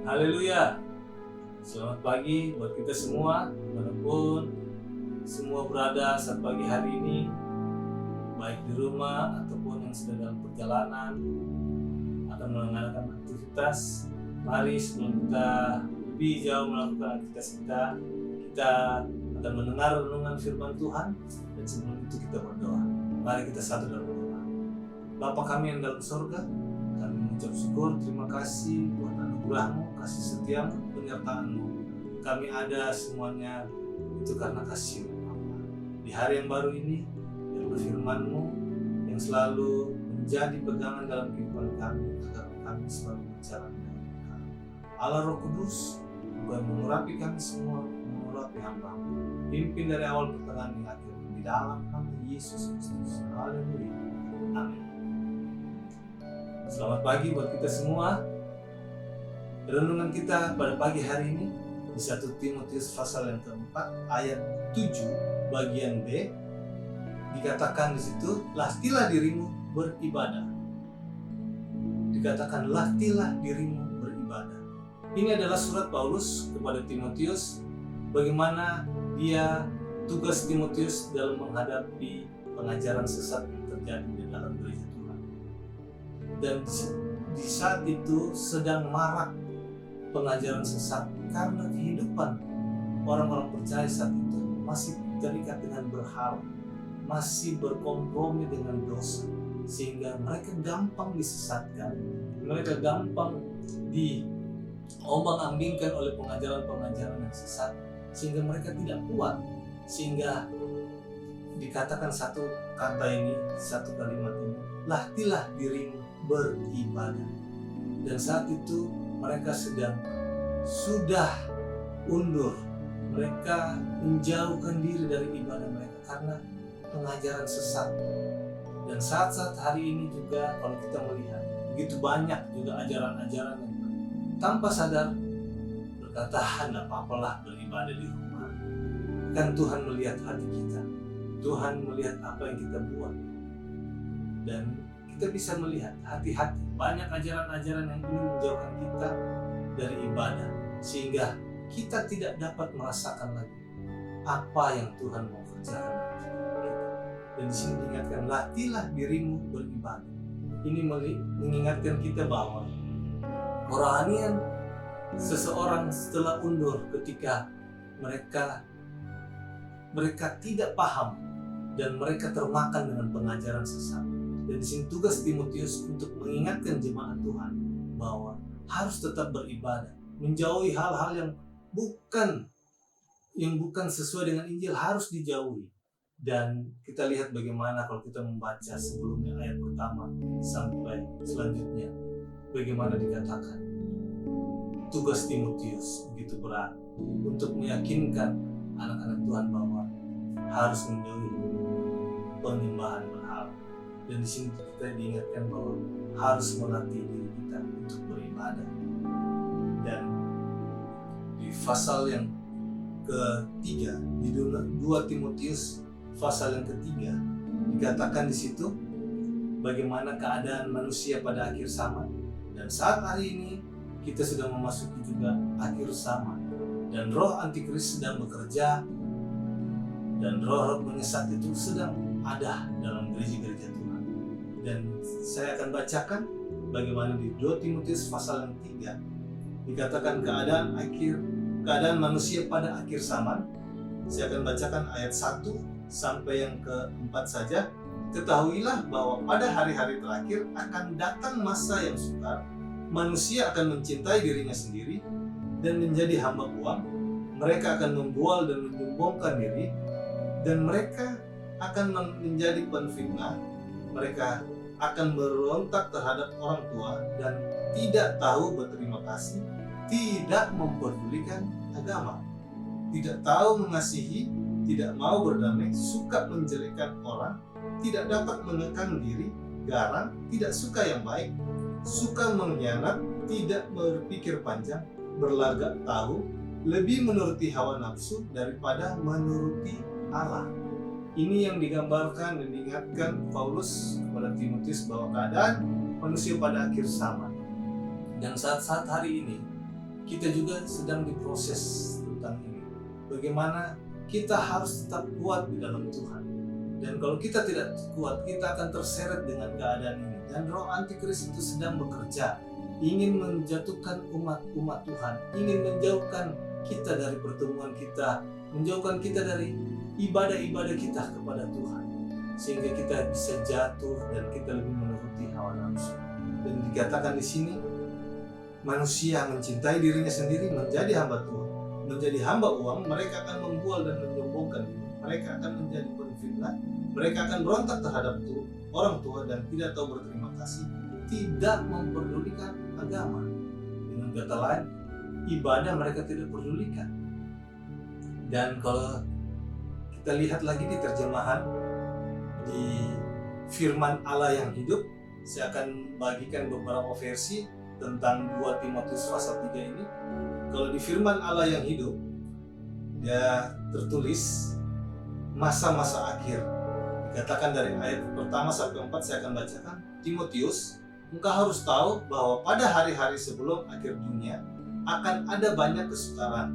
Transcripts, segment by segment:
Haleluya. Selamat pagi buat kita semua, dimanapun semua berada saat pagi hari ini, baik di rumah ataupun yang sedang dalam perjalanan akan melakukan aktivitas. Mari sebelum kita lebih jauh melakukan aktivitas kita akan mendengar renungan firman Tuhan, dan sebelum itu kita berdoa. Mari kita satu dalam berdoa. Bapa kami yang dalam surga, kami mengucap syukur, terima kasih buat anugerah-Mu, kasih setiamu, penyertaan-Mu. Kami ada semuanya itu karena kasih-Mu. Di hari yang baru ini, biarlah firman-Mu yang selalu menjadi pegangan dalam kehidupan kami, agar kami selalu berjalan dengan kami. Allah Roh Kudus, bukan mengurapi kami semua, mengurapi hamba-Mu. Pimpin dari awal pertengahan hingga akhir, di dalam nama Yesus Kristus. Haleluya. Amin. Selamat pagi buat kita semua. Renungan kita pada pagi hari ini di 1 Timotius pasal yang keempat ayat 7 bagian B, dikatakan di situ, latihlah dirimu beribadah. Dikatakan latihlah dirimu beribadah. Ini adalah surat Paulus kepada Timotius, bagaimana dia tugas Timotius dalam menghadapi pengajaran sesat yang terjadi di dalam gereja Tuhan. Dan di saat itu sedang marak pengajaran sesat karena kehidupan orang-orang percaya saat itu masih terikat dengan berhala, masih berkompromi dengan dosa, sehingga mereka gampang disesatkan, mereka gampang diombang-ambingkan oleh pengajaran-pengajaran yang sesat, sehingga mereka tidak kuat, sehingga dikatakan satu kata ini, satu kalimat ini, latihlah dirimu beribadah. Dan saat itu mereka sudah undur, mereka menjauhkan diri dari ibadah mereka karena pengajaran sesat. Dan saat-saat hari ini juga kalau kita melihat begitu banyak juga ajaran-ajaran yang tanpa sadar berkata, "Tidak apa-apalah beribadah di rumah." Kan Tuhan melihat hati kita, Tuhan melihat apa yang kita buat, dan kita bisa melihat hati-hati banyak ajaran-ajaran yang ingin menjauhkan kita dari ibadah, sehingga kita tidak dapat merasakan lagi apa yang Tuhan mau kerjakan. Dan di sini diingatkan, latihlah dirimu beribadah. Ini mengingatkan kita bahwa kerohanian seseorang setelah undur ketika mereka tidak paham dan mereka termakan dengan pengajaran sesat. Dan di sini tugas Timotius untuk mengingatkan jemaat Tuhan bahwa harus tetap beribadah, menjauhi hal-hal yang bukan sesuai dengan Injil, harus dijauhi. Dan kita lihat bagaimana kalau kita membaca sebelumnya ayat pertama sampai selanjutnya, bagaimana dikatakan tugas Timotius begitu berat untuk meyakinkan anak-anak Tuhan bahwa harus menjauhi penyembahan berhala. Dan di sini kita diingatkan bahwa harus melatih diri kita untuk beribadah. Dan di pasal yang ketiga, di 2 Timotius pasal yang ketiga, dikatakan di situ bagaimana keadaan manusia pada akhir zaman. Dan saat hari ini kita sudah memasuki juga akhir zaman, dan roh antikris sedang bekerja, dan roh-roh menyesat itu sedang ada dalam gereja-gereja Tuhan. Dan saya akan bacakan bagaimana di 2 Timotius pasal yang 3 dikatakan keadaan manusia pada akhir zaman. Saya akan bacakan ayat 1 sampai yang ke-4 saja. Ketahuilah bahwa pada hari-hari terakhir akan datang masa yang sukar. Manusia akan mencintai dirinya sendiri dan menjadi hamba uang. Mereka akan membual dan menyombongkan diri, dan mereka akan menjadi penfitnah. Mereka akan berontak terhadap orang tua dan tidak tahu berterima kasih, tidak memperdulikan agama, tidak tahu mengasihi, tidak mau berdamai, suka menjelekkan orang, tidak dapat mengekang diri, garang, tidak suka yang baik, suka mengkhianat, tidak berpikir panjang, berlagak tahu, lebih menuruti hawa nafsu daripada menuruti Allah. Ini yang digambarkan dan diingatkan Paulus kepada Timotius bahwa keadaan manusia pada akhir zaman. Dan saat-saat hari ini kita juga sedang diproses tentang ini. Bagaimana kita harus tetap kuat di dalam Tuhan. Dan kalau kita tidak kuat, kita akan terseret dengan keadaan ini. Dan roh antikris itu sedang bekerja, ingin menjatuhkan umat Tuhan, ingin menjauhkan kita dari pertemuan kita, menjauhkan kita dari ibadah-ibadah kita kepada Tuhan, sehingga kita bisa jatuh dan kita lebih menuruti hawa nafsu. Dan dikatakan di sini, manusia mencintai dirinya sendiri menjadi hamba Tuhan, menjadi hamba uang. Mereka akan membual dan menyombongkan diri, mereka akan menjadi penfitnah, mereka akan berontak terhadap orang tua dan tidak tahu berterima kasih, tidak memperdulikan agama. Dengan kata lain, ibadah mereka tidak pedulikan. Dan kalau kita lihat lagi di terjemahan di firman Allah yang hidup, saya akan bagikan beberapa versi tentang 2 Timotius pasal 3 ini. Kalau di firman Allah yang hidup, dia tertulis masa-masa akhir. Dikatakan dari ayat pertama sampai 4, saya akan bacakan. Timotius, engkau harus tahu bahwa pada hari-hari sebelum akhir dunia akan ada banyak kesukaran.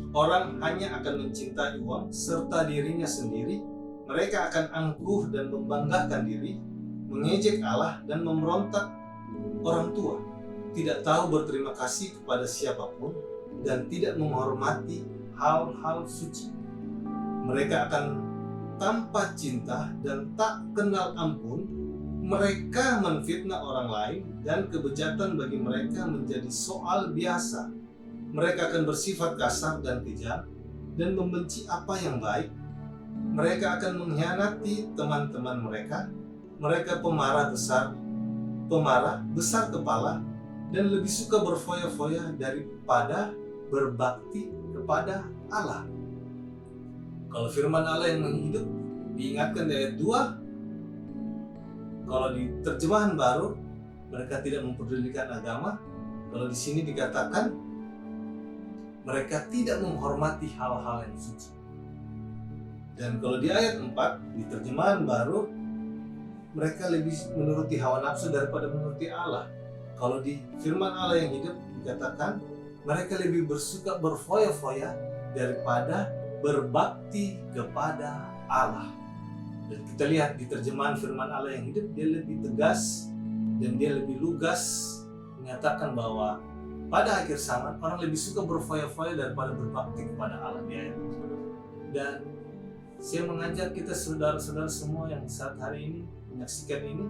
Orang hanya akan mencintai uang serta dirinya sendiri. Mereka akan angkuh dan membanggakan diri, mengejek Allah dan memberontak orang tua, tidak tahu berterima kasih kepada siapapun, dan tidak menghormati hal-hal suci. Mereka akan tanpa cinta dan tak kenal ampun. Mereka menfitnah orang lain dan kebejatan bagi mereka menjadi soal biasa. Mereka akan bersifat kasar dan kejam dan membenci apa yang baik. Mereka akan mengkhianati teman-teman mereka. Mereka pemarah besar kepala, dan lebih suka berfoya-foya daripada berbakti kepada Allah. Kalau firman Allah yang hidup diingatkan di ayat 2, kalau di terjemahan baru, mereka tidak mempedulikan agama. Kalau di sini dikatakan, mereka tidak menghormati hal-hal yang suci. Dan kalau di ayat 4, di terjemahan baru, mereka lebih menuruti hawa nafsu daripada menuruti Allah. Kalau di firman Allah yang hidup dikatakan, mereka lebih bersuka berfoya-foya daripada berbakti kepada Allah. Dan kita lihat di terjemahan firman Allah yang hidup, dia lebih tegas dan dia lebih lugas menyatakan bahwa pada akhir zaman orang lebih suka berfoya-foya daripada berbakti kepada Allah di ayat itu. Dan saya mengajak kita saudara-saudara semua yang saat hari ini menyaksikan ini,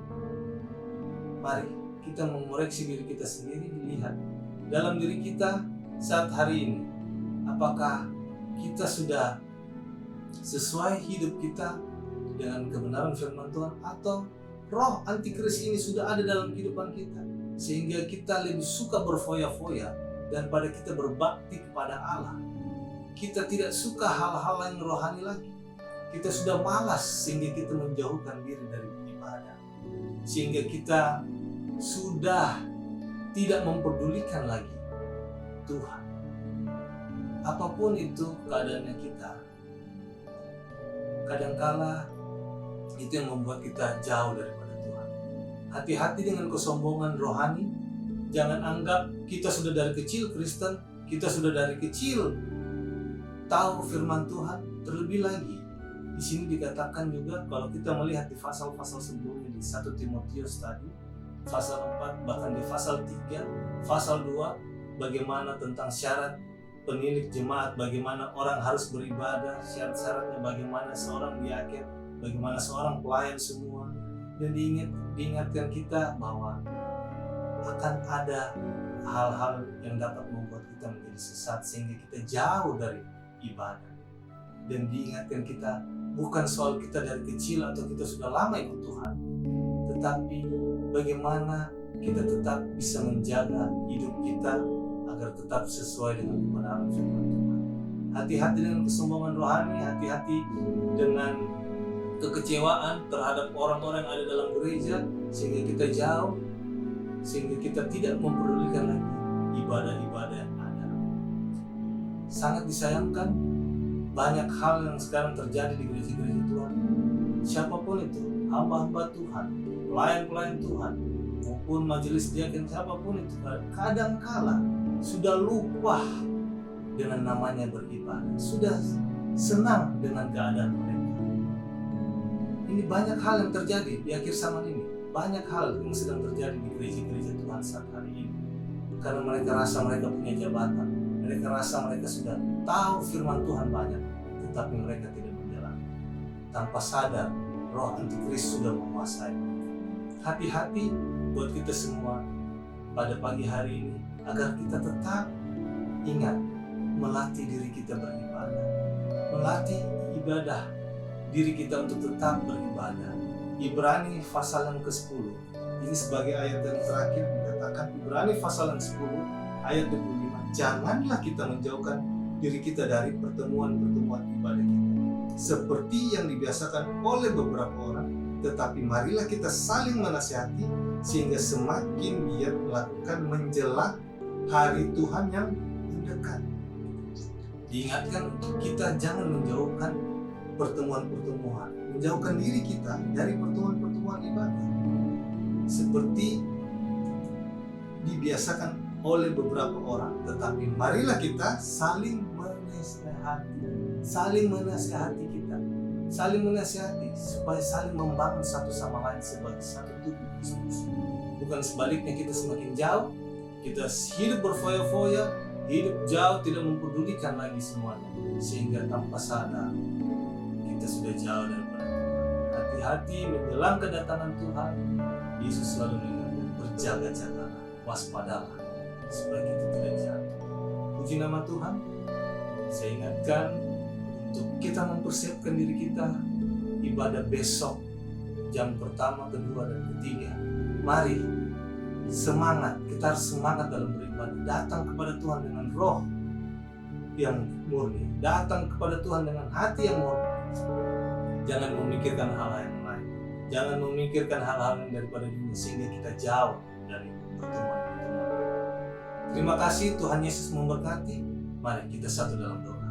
mari kita mengoreksi diri kita sendiri, lihat dalam diri kita saat hari ini, apakah kita sudah sesuai hidup kita dengan kebenaran firman Tuhan, atau roh antikris ini sudah ada dalam kehidupan kita sehingga kita lebih suka berfoya-foya daripada kita berbakti kepada Allah. Kita tidak suka hal-hal yang rohani lagi. Kita sudah malas sehingga kita menjauhkan diri dari ibadah, sehingga kita sudah tidak mempedulikan lagi Tuhan. Apapun itu keadaannya kita, kadangkala itu yang membuat kita jauh daripada Tuhan. Hati-hati dengan kesombongan rohani. Jangan anggap kita sudah dari kecil Kristen, kita sudah dari kecil tahu firman Tuhan. Terlebih lagi, di sini dikatakan juga kalau kita melihat di pasal-pasal sebelumnya, di 1 Timotius tadi, pasal 4, bahkan di pasal 3, pasal 2, bagaimana tentang syarat penilik jemaat, bagaimana orang harus beribadah, syarat-syaratnya bagaimana seorang diaken, bagaimana seorang pelayan semua. Dan diingatkan kita bahwa akan ada hal-hal yang dapat membuat kita menjadi sesat sehingga kita jauh dari ibadah. Dan diingatkan kita bukan soal kita dari kecil atau kita sudah lama ikut Tuhan, tetapi bagaimana kita tetap bisa menjaga hidup kita agar tetap sesuai dengan kebenaran firman Tuhan. Hati-hati dengan kesombongan rohani, hati-hati dengan kekecewaan terhadap orang-orang yang ada dalam gereja sehingga kita jauh, sehingga kita tidak mempedulikan lagi ibadah-ibadah yang ada. Sangat disayangkan, banyak hal yang sekarang terjadi di gereja-gereja Tuhan. Siapapun itu, hamba-hamba Tuhan, pelayan-pelayan Tuhan, maupun majelis diaken, siapapun itu, kadangkala sudah lupa dengan namanya beribadah, sudah senang dengan keadaan mereka. Ini banyak hal yang terjadi di akhir zaman ini. Banyak hal yang sedang terjadi di gereja-gereja Tuhan saat hari ini. Karena mereka rasa mereka punya jabatan, mereka rasa mereka sudah tahu firman Tuhan banyak, tetapi mereka tidak menjalani. Tanpa sadar, roh antikris sudah menguasai. Hati-hati buat kita semua pada pagi hari ini, agar kita tetap ingat melatih diri kita beribadah, melatih ibadah diri kita untuk tetap beribadah. Ibrani pasal yang ke-10, ini sebagai ayat yang terakhir dikatakan, Ibrani pasal yang 10 ayat 25, janganlah kita menjauhkan diri kita dari pertemuan-pertemuan ibadah kita seperti yang dibiasakan oleh beberapa orang, tetapi marilah kita saling menasihati sehingga semakin giat melakukan menjelang hari Tuhan yang mendekat. Diingatkan untuk kita jangan menjauhkan pertemuan-pertemuan, menjauhkan diri kita dari pertemuan-pertemuan ibadah seperti dibiasakan oleh beberapa orang, tetapi marilah kita saling menasihati kita, saling menasihati supaya saling membangun satu sama lain sebagai satu tubuh Kristus. Bukan sebaliknya kita semakin jauh, kita hidup berfoya-foya, hidup jauh, tidak mempedulikan lagi semuanya, sehingga tanpa sadar kita sudah jauh daripada Tuhan. Hati-hati menjelang kedatangan Tuhan. Yesus selalu mengingatkan, berjaga-jagalah, waspadalah, supaya kita tidak jatuh. Puji nama Tuhan. Saya ingatkan untuk kita mempersiapkan diri kita ibadah besok, jam pertama, kedua, dan ketiga. Mari semangat, kita harus semangat dalam beribadah. Datang kepada Tuhan dengan roh yang murni, datang kepada Tuhan dengan hati yang murni. Jangan memikirkan hal-hal yang lain, jangan memikirkan hal-hal yang daripada dunia, sehingga kita jauh dari pertemuan-pertemuan. Terima kasih, Tuhan Yesus memberkati. Mari kita satu dalam doa.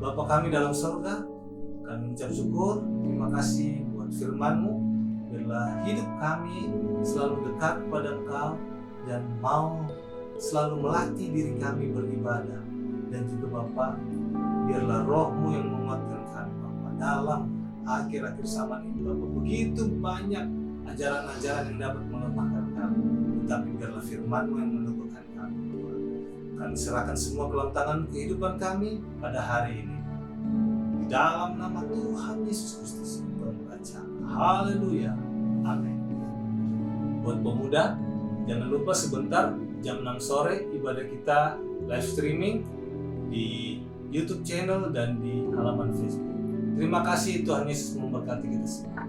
Bapa kami dalam surga, kami mengucap syukur, terima kasih buat firman-Mu. Biarlah hidup kami selalu dekat kepada Engkau dan mau selalu melatih diri kami beribadah. Dan juga Bapa, biarlah Roh-Mu yang menguatkan kami Bapa. Dalam akhir-akhir zaman ini Bapa, begitu banyak ajaran-ajaran yang dapat melemahkan kami, tetapi biarlah firman-Mu yang menumbuhkan kami Bapa. Kami serahkan semua ke dalam tangan kehidupan kami pada hari ini. Di dalam nama Tuhan Yesus Kristus kami baca. Haleluya. Amin. Buat pemuda, jangan lupa sebentar jam 6 sore ibadah kita live streaming di YouTube channel dan di halaman Facebook. Terima kasih, Tuhan Yesus memberkati kita semua.